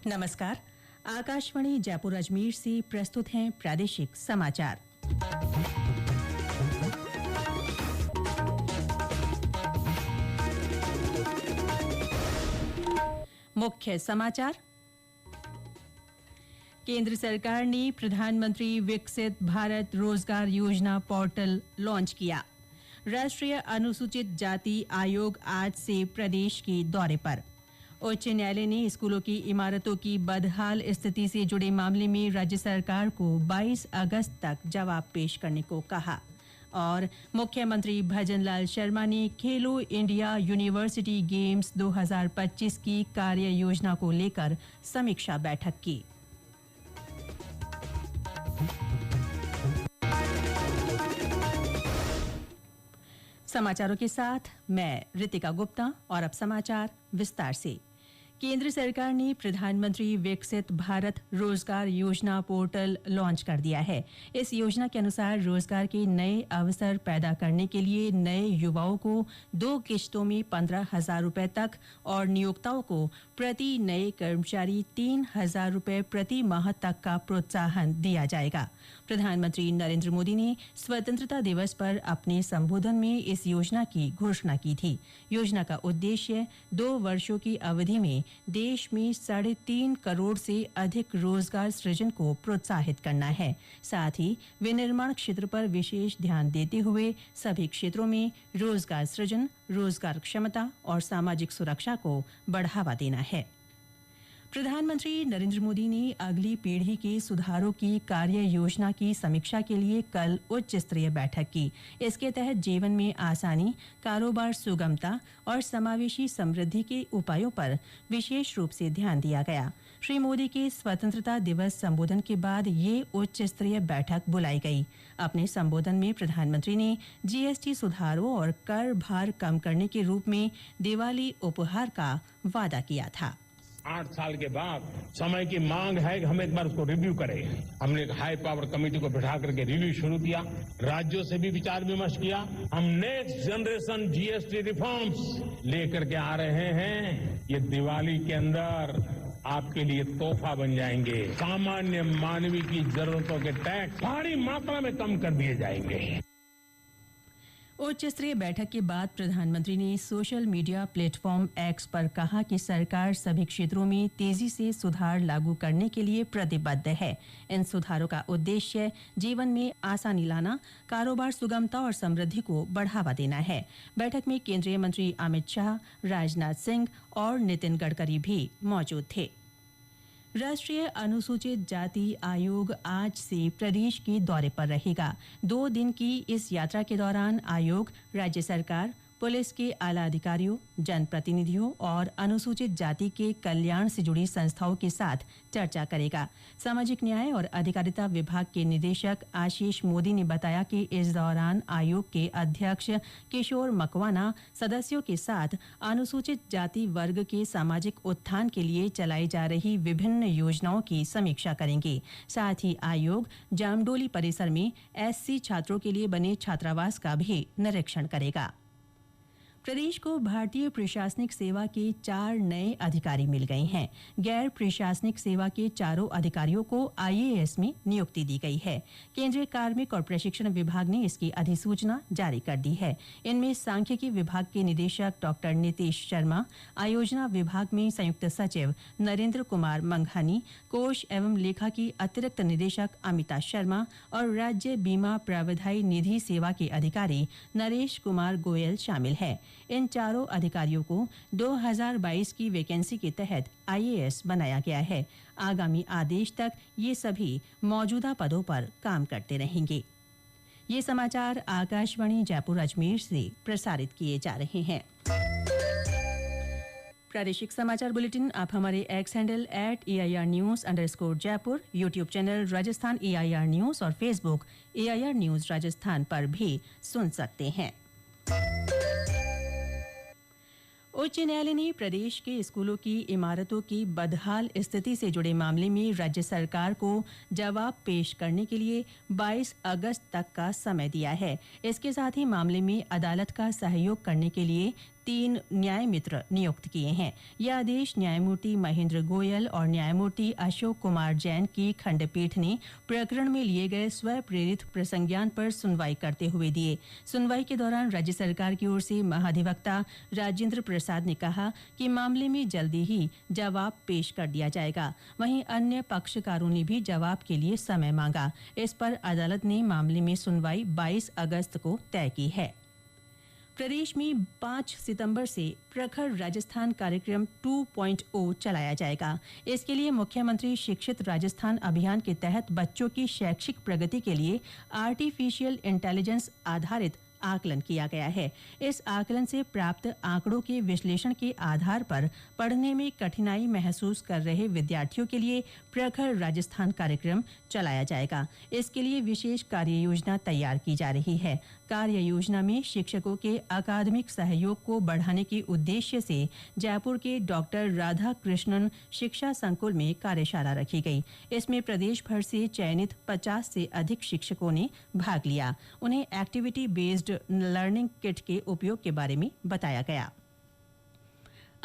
नमस्कार। आकाशवाणी जयपुर अजमेर से प्रस्तुत हैं प्रादेशिक समाचार। मुख्य समाचार। केंद्र सरकार ने प्रधानमंत्री विकसित भारत रोजगार योजना पोर्टल लॉन्च किया। राष्ट्रीय अनुसूचित जाति आयोग आज से प्रदेश के दौरे पर। उच्च न्यायालय ने स्कूलों की इमारतों की बदहाल स्थिति से जुड़े मामले में राज्य सरकार को 22 अगस्त तक जवाब पेश करने को कहा। और मुख्यमंत्री भजनलाल शर्मा ने खेलो इंडिया यूनिवर्सिटी गेम्स 2025 की कार्य योजना को लेकर समीक्षा बैठक की। समाचारों के साथ मैं रितिका गुप्ता और अब समाचार विस्तार से। केंद्र सरकार ने प्रधानमंत्री विकसित भारत रोजगार योजना पोर्टल लॉन्च कर दिया है। इस योजना के अनुसार रोजगार के नए अवसर पैदा करने के लिए नए युवाओं को 2 किश्तों में 15,000 रुपए तक और नियोक्ताओं को प्रति नए कर्मचारी 3,000 रुपए प्रति माह तक का प्रोत्साहन दिया जाएगा। प्रधानमंत्री नरेंद्र मोदी ने स्वतंत्रता दिवस पर अपने संबोधन में इस योजना की घोषणा की थी। योजना का उद्देश्य 2 वर्षों की अवधि में देश में 3.5 करोड़ से अधिक रोजगार सृजन को प्रोत्साहित करना है। साथ ही विनिर्माण क्षेत्र पर विशेष ध्यान देते हुए सभी क्षेत्रों में रोजगार सृजन, रोजगार क्षमता और सामाजिक सुरक्षा को बढ़ावा देना है। प्रधानमंत्री नरेंद्र मोदी ने अगली पीढ़ी के सुधारों की कार्य योजना की समीक्षा के लिए कल उच्च स्तरीय बैठक की। इसके तहत जीवन में आसानी, कारोबार सुगमता और समावेशी समृद्धि के उपायों पर विशेष रूप से ध्यान दिया गया। श्री मोदी के स्वतंत्रता दिवस संबोधन के बाद ये उच्च स्तरीय बैठक बुलाई गई। अपने संबोधन में प्रधानमंत्री ने जीएसटी सुधारों और कर भार कम करने के रूप में दिवाली उपहार का वादा किया था। 8 साल के बाद समय की मांग है कि हम एक बार उसको रिव्यू करें। हमने एक हाई पावर कमेटी को बिठा करके रिव्यू शुरू किया। राज्यों से भी विचार विमर्श किया। हम नेक्स्ट जनरेशन जीएसटी रिफॉर्म्स लेकर के आ रहे हैं। ये दिवाली के अंदर आपके लिए तोहफा बन जाएंगे। सामान्य मानवीय की जरूरतों के टैक्स भारी मात्रा में कम कर दिए जाएंगे। उच्च स्तरीय बैठक के बाद प्रधानमंत्री ने सोशल मीडिया प्लेटफॉर्म एक्स पर कहा कि सरकार सभी क्षेत्रों में तेजी से सुधार लागू करने के लिए प्रतिबद्ध है। इन सुधारों का उद्देश्य जीवन में आसानी लाना, कारोबार सुगमता और समृद्धि को बढ़ावा देना है। बैठक में केंद्रीय मंत्री अमित शाह, राजनाथ सिंह और नितिन गडकरी भी मौजूद थे। राष्ट्रीय अनुसूचित जाति आयोग आज से प्रदेश के दौरे पर रहेगा। 2 दिन की इस यात्रा के दौरान आयोग राज्य सरकार, पुलिस के आला अधिकारियों, जनप्रतिनिधियों और अनुसूचित जाति के कल्याण से जुड़ी संस्थाओं के साथ चर्चा करेगा। सामाजिक न्याय और अधिकारिता विभाग के निदेशक आशीष मोदी ने बताया कि इस दौरान आयोग के अध्यक्ष किशोर मकवाना सदस्यों के साथ अनुसूचित जाति वर्ग के सामाजिक उत्थान के लिए चलाई जा रही विभिन्न योजनाओं की समीक्षा करेंगे। साथ ही आयोग जामडोली परिसर में एससी छात्रों के लिए बने छात्रावास का भी निरीक्षण करेगा। प्रदेश को भारतीय प्रशासनिक सेवा के 4 नए अधिकारी मिल गए हैं। गैर प्रशासनिक सेवा के चारों अधिकारियों को आईएएस में नियुक्ति दी गई है। केंद्रीय कार्मिक और प्रशिक्षण विभाग ने इसकी अधिसूचना जारी कर दी है। इनमें सांख्यिकी विभाग के निदेशक डॉक्टर नीतीश शर्मा, आयोजना विभाग में संयुक्त सचिव नरेंद्र कुमार मंघानी, कोष एवं लेखा की अतिरिक्त निदेशक अमिता शर्मा और राज्य बीमा प्रावधायी निधि सेवा के अधिकारी नरेश कुमार गोयल शामिल हैं। इन चारों अधिकारियों को 2022 की वैकेंसी के तहत आईएएस बनाया गया है। आगामी आदेश तक ये सभी मौजूदा पदों पर काम करते रहेंगे। ये समाचार आकाशवाणी जयपुर अजमेर से प्रसारित किए जा रहे हैं। प्रादेशिक समाचार बुलेटिन आप हमारे एक्स हैंडल @AIRnews_जयपुर, YouTube channel Rajasthan AIR news और फेसबुक AIR न्यूज राजस्थान पर भी सुन सकते हैं। उच्च न्यायालय ने प्रदेश के स्कूलों की इमारतों की बदहाल स्थिति से जुड़े मामले में राज्य सरकार को जवाब पेश करने के लिए 22 अगस्त तक का समय दिया है। इसके साथ ही मामले में अदालत का सहयोग करने के लिए 3 न्याय मित्र नियुक्त किए हैं। यह आदेश न्यायमूर्ति महेंद्र गोयल और न्यायमूर्ति अशोक कुमार जैन की खंडपीठ ने प्रकरण में लिए गए स्व प्रेरित प्रसंज्ञान पर सुनवाई करते हुए दिए। सुनवाई के दौरान राज्य सरकार की ओर से महाधिवक्ता राजेंद्र प्रसाद ने कहा कि मामले में जल्दी ही जवाब पेश कर दिया जाएगा। वहीं अन्य पक्षकारों ने भी जवाब के लिए समय मांगा। इस पर अदालत ने मामले में सुनवाई 22 अगस्त को तय की है। प्रदेश में 5 सितंबर से प्रखर राजस्थान कार्यक्रम 2.0 चलाया जाएगा। इसके लिए मुख्यमंत्री शिक्षित राजस्थान अभियान के तहत बच्चों की शैक्षिक प्रगति के लिए आर्टिफिशियल इंटेलिजेंस आधारित आकलन किया गया है। इस आकलन से प्राप्त आंकड़ों के विश्लेषण के आधार पर पढ़ने में कठिनाई महसूस कर रहे विद्यार्थियों के लिए प्रखर राजस्थान कार्यक्रम चलाया जाएगा। इसके लिए विशेष कार्य योजना तैयार की जा रही है। कार्य योजना में शिक्षकों के अकादमिक सहयोग को बढ़ाने के उद्देश्य से जयपुर के डॉक्टर राधा कृष्णन शिक्षा संकुल में कार्यशाला रखी गई। इसमें प्रदेश भर से चयनित 50 से अधिक शिक्षकों ने भाग लिया। उन्हें एक्टिविटी बेस्ड लर्निंग किट के उपयोग के बारे में बताया गया।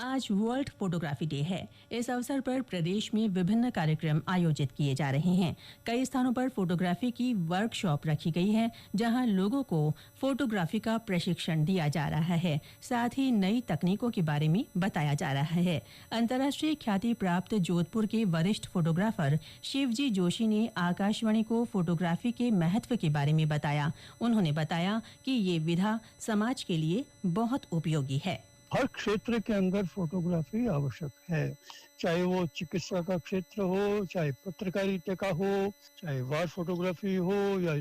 आज वर्ल्ड फोटोग्राफी डे है। इस अवसर पर प्रदेश में विभिन्न कार्यक्रम आयोजित किए जा रहे हैं। कई स्थानों पर फोटोग्राफी की वर्कशॉप रखी गई है, जहां लोगों को फोटोग्राफी का प्रशिक्षण दिया जा रहा है। साथ ही नई तकनीकों के बारे में बताया जा रहा है। अंतर्राष्ट्रीय ख्याति प्राप्त जोधपुर के वरिष्ठ फोटोग्राफर शिवजी जोशी ने आकाशवाणी को फोटोग्राफी के महत्व के बारे में बताया। उन्होंने बताया कि ये विधा समाज के लिए बहुत उपयोगी है। हर क्षेत्र के अंदर फोटोग्राफी आवश्यक है, चाहे वो चिकित्सा का क्षेत्र हो, चाहे पत्रकारिता का हो, चाहे वार फोटोग्राफी हो, या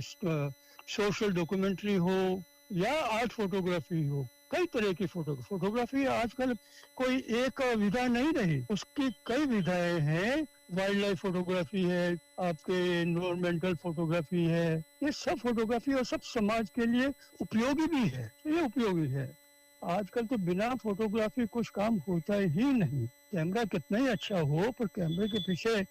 सोशल डॉक्यूमेंट्री हो, या आर्ट फोटोग्राफी हो। कई तरह की फोटोग्राफी आजकल कोई एक विधा नहीं रही, उसकी कई विधाएं हैं। वाइल्ड लाइफ फोटोग्राफी है, आपके एनवायरमेंटल फोटोग्राफी है। ये सब फोटोग्राफी और सब समाज के लिए उपयोगी भी है। ये उपयोगी है। आजकल तो बिना फोटोग्राफी कुछ काम होता ही नहीं। कैमरा कितना ही अच्छा हो, पर कैमरे के पीछे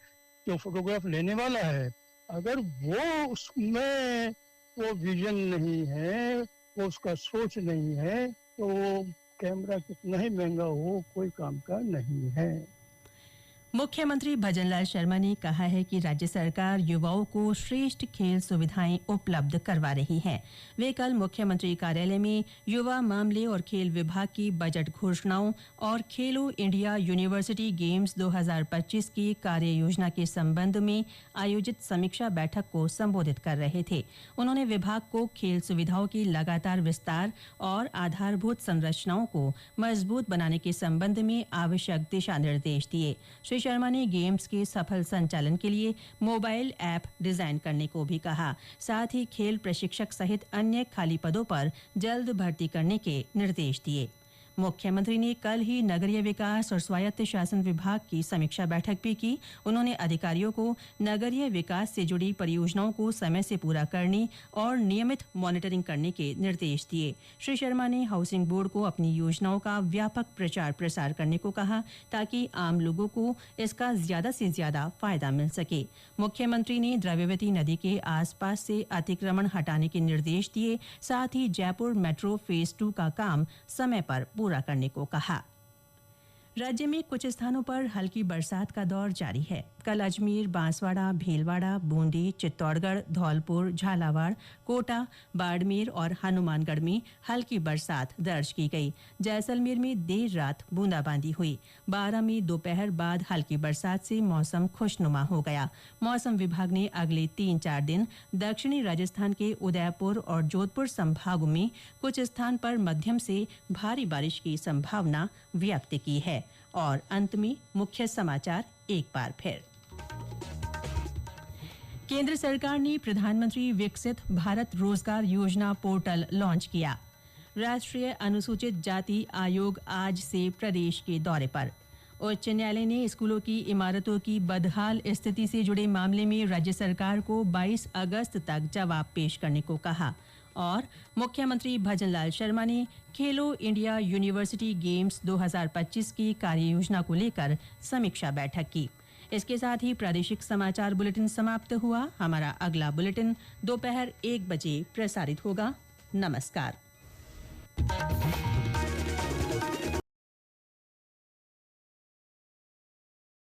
जो फोटोग्राफ लेने वाला है, अगर वो उसमें वो विजन नहीं है, वो उसका सोच नहीं है, तो कैमरा कितना ही महंगा हो, कोई काम का नहीं है। मुख्यमंत्री भजनलाल शर्मा ने कहा है कि राज्य सरकार युवाओं को श्रेष्ठ खेल सुविधाएं उपलब्ध करवा रही है। वे कल मुख्यमंत्री कार्यालय में युवा मामले और खेल विभाग की बजट घोषणाओं और खेलो इंडिया यूनिवर्सिटी गेम्स 2025 की कार्य योजना के संबंध में आयोजित समीक्षा बैठक को संबोधित कर रहे थे। उन्होंने विभाग को खेल सुविधाओं की लगातार विस्तार और आधारभूत संरचनाओं को मजबूत बनाने के संबंध में आवश्यक दिशा निर्देश दिए। श्री शर्मा ने गेम्स के सफल संचालन के लिए मोबाइल ऐप डिजाइन करने को भी कहा। साथ ही खेल प्रशिक्षक सहित अन्य खाली पदों पर जल्द भर्ती करने के निर्देश दिए। मुख्यमंत्री ने कल ही नगरीय विकास और स्वायत्त शासन विभाग की समीक्षा बैठक भी की। उन्होंने अधिकारियों को नगरीय विकास से जुड़ी परियोजनाओं को समय से पूरा करने और नियमित मॉनिटरिंग करने के निर्देश दिए। श्री शर्मा ने हाउसिंग बोर्ड को अपनी योजनाओं का व्यापक प्रचार प्रसार करने को कहा, ताकि आम लोगों को इसका ज्यादा से ज्यादा फायदा मिल सके। मुख्यमंत्री ने द्रव्यवती नदी के आसपास से अतिक्रमण हटाने के निर्देश दिए। साथ ही जयपुर मेट्रो फेज 2 का काम समय पर पूरा करने को कहा। राज्य में कुछ स्थानों पर हल्की बरसात का दौर जारी है। कल अजमेर, बांसवाड़ा, भीलवाड़ा, बूंदी, चित्तौड़गढ़, धौलपुर, झालावाड़, कोटा, बाड़मेर और हनुमानगढ़ में हल्की बरसात दर्ज की गई। जैसलमेर में देर रात बूंदाबांदी हुई। बारां में दोपहर बाद हल्की बरसात से मौसम खुशनुमा हो गया। मौसम विभाग ने अगले 3-4 दिन दक्षिणी राजस्थान के उदयपुर और जोधपुर संभागों में कुछ स्थान पर मध्यम से भारी बारिश की संभावना व्यक्त की है। और अंत में मुख्य समाचार एक बार फिर। केंद्र सरकार ने प्रधानमंत्री विकसित भारत रोजगार योजना पोर्टल लॉन्च किया। राष्ट्रीय अनुसूचित जाति आयोग आज से प्रदेश के दौरे पर। उच्च न्यायालय ने स्कूलों की इमारतों की बदहाल स्थिति से जुड़े मामले में राज्य सरकार को 22 अगस्त तक जवाब पेश करने को कहा। और मुख्यमंत्री भजनलाल शर्मा ने खेलो इंडिया यूनिवर्सिटी गेम्स 2025 की कार्य योजना को लेकर समीक्षा बैठक की। इसके साथ ही प्रादेशिक समाचार बुलेटिन समाप्त हुआ। हमारा अगला बुलेटिन दोपहर 1 बजे प्रसारित होगा। नमस्कार।